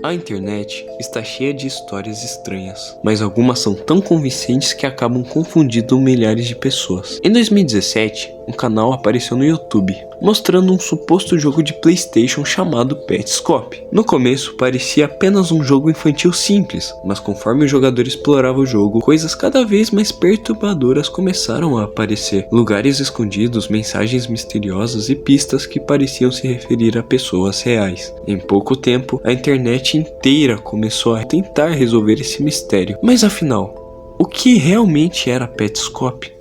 A internet está cheia de histórias estranhas, mas algumas são tão convincentes que acabam confundindo milhares de pessoas. Em 2017, um canal apareceu no YouTube, mostrando um suposto jogo de PlayStation chamado Petscop. No começo parecia apenas um jogo infantil simples, mas conforme o jogador explorava o jogo, coisas cada vez mais perturbadoras começaram a aparecer. Lugares escondidos, mensagens misteriosas e pistas que pareciam se referir a pessoas reais. Em pouco tempo, a internet inteira começou a tentar resolver esse mistério. Mas afinal, o que realmente era Petscop?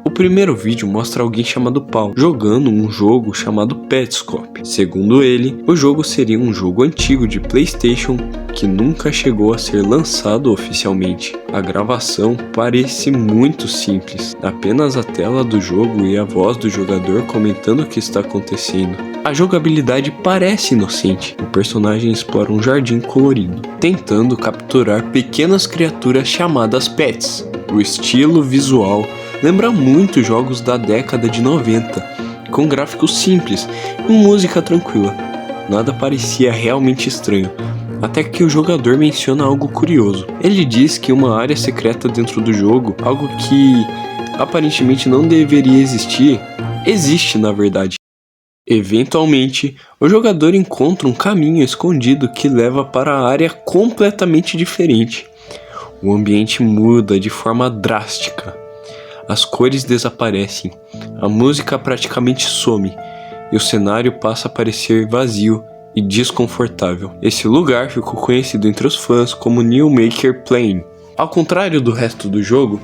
O primeiro vídeo mostra alguém chamado Paul jogando um jogo chamado Petscop. Segundo ele, o jogo seria um jogo antigo de PlayStation que nunca chegou a ser lançado oficialmente. A gravação parece muito simples, apenas a tela do jogo e a voz do jogador comentando o que está acontecendo. A jogabilidade parece inocente. O personagem explora um jardim colorido, tentando capturar pequenas criaturas chamadas pets. O estilo visual lembra muito jogos da década de 90, com gráficos simples e música tranquila. Nada parecia realmente estranho, até que o jogador menciona algo curioso. Ele diz que uma área secreta dentro do jogo, algo que aparentemente não deveria existir, existe na verdade. Eventualmente, o jogador encontra um caminho escondido que leva para a área completamente diferente. O ambiente muda de forma drástica. As cores desaparecem, a música praticamente some e o cenário passa a parecer vazio e desconfortável. Esse lugar ficou conhecido entre os fãs como New Maker Plain. Ao contrário do resto do jogo,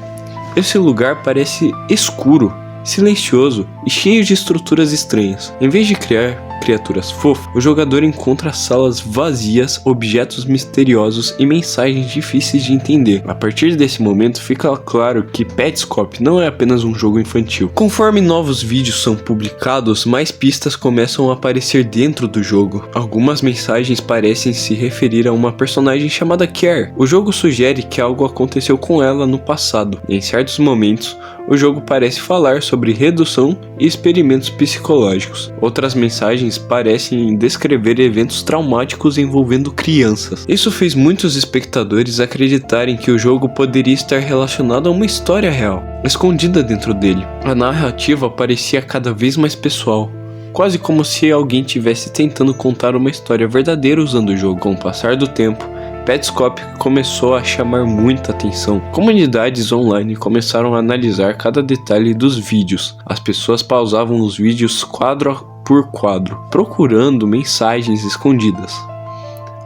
esse lugar parece escuro, silencioso e cheio de estruturas estranhas. Em vez de criar criaturas fofas, o jogador encontra salas vazias, objetos misteriosos e mensagens difíceis de entender. A partir desse momento fica claro que Petscop não é apenas um jogo infantil. Conforme novos vídeos são publicados, mais pistas começam a aparecer dentro do jogo. Algumas mensagens parecem se referir a uma personagem chamada Care. O jogo sugere que algo aconteceu com ela no passado. Em certos momentos, o jogo parece falar sobre redução e experimentos psicológicos. Outras mensagens parecem descrever eventos traumáticos envolvendo crianças. Isso fez muitos espectadores acreditarem que o jogo poderia estar relacionado a uma história real, escondida dentro dele. A narrativa parecia cada vez mais pessoal, quase como se alguém estivesse tentando contar uma história verdadeira usando o jogo. Com o passar do tempo, Petscop começou a chamar muita atenção. Comunidades online começaram a analisar cada detalhe dos vídeos. As pessoas pausavam os vídeos quadro por quadro, procurando mensagens escondidas.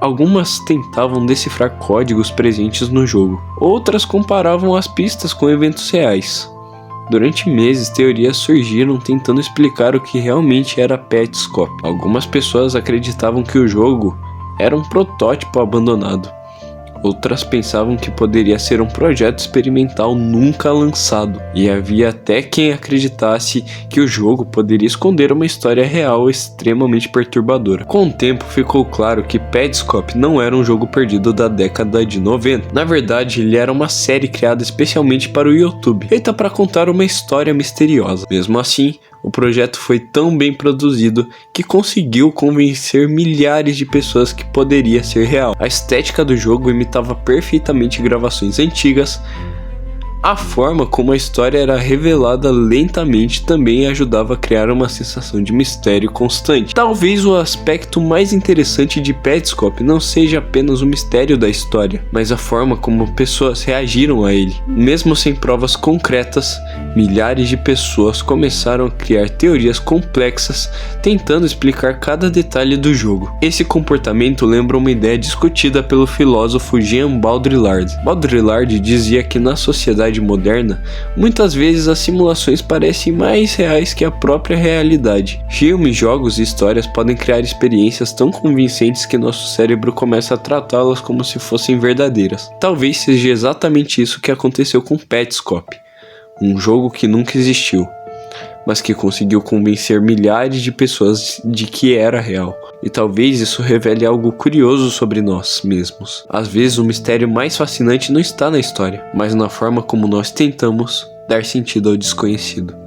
Algumas tentavam decifrar códigos presentes no jogo. Outras comparavam as pistas com eventos reais. Durante meses, teorias surgiram tentando explicar o que realmente era Petscop. Algumas pessoas acreditavam que o jogo era um protótipo abandonado. Outras pensavam que poderia ser um projeto experimental nunca lançado. E havia até quem acreditasse que o jogo poderia esconder uma história real extremamente perturbadora. Com o tempo ficou claro que Petscop não era um jogo perdido da década de 90. Na verdade, ele era uma série criada especialmente para o YouTube, feita para contar uma história misteriosa. Mesmo assim, o projeto foi tão bem produzido que conseguiu convencer milhares de pessoas que poderia ser real. A estética do jogo imitava perfeitamente gravações antigas. A forma como a história era revelada lentamente também ajudava a criar uma sensação de mistério constante. Talvez o aspecto mais interessante de Petscop não seja apenas o mistério da história, mas a forma como pessoas reagiram a ele. Mesmo sem provas concretas, milhares de pessoas começaram a criar teorias complexas tentando explicar cada detalhe do jogo. Esse comportamento lembra uma ideia discutida pelo filósofo Jean Baudrillard. Baudrillard dizia que na sociedade moderna, muitas vezes as simulações parecem mais reais que a própria realidade. Filmes, jogos e histórias podem criar experiências tão convincentes que nosso cérebro começa a tratá-las como se fossem verdadeiras. Talvez seja exatamente isso que aconteceu com Petscop, um jogo que nunca existiu, mas que conseguiu convencer milhares de pessoas de que era real. E talvez isso revele algo curioso sobre nós mesmos. Às vezes o mistério mais fascinante não está na história, mas na forma como nós tentamos dar sentido ao desconhecido.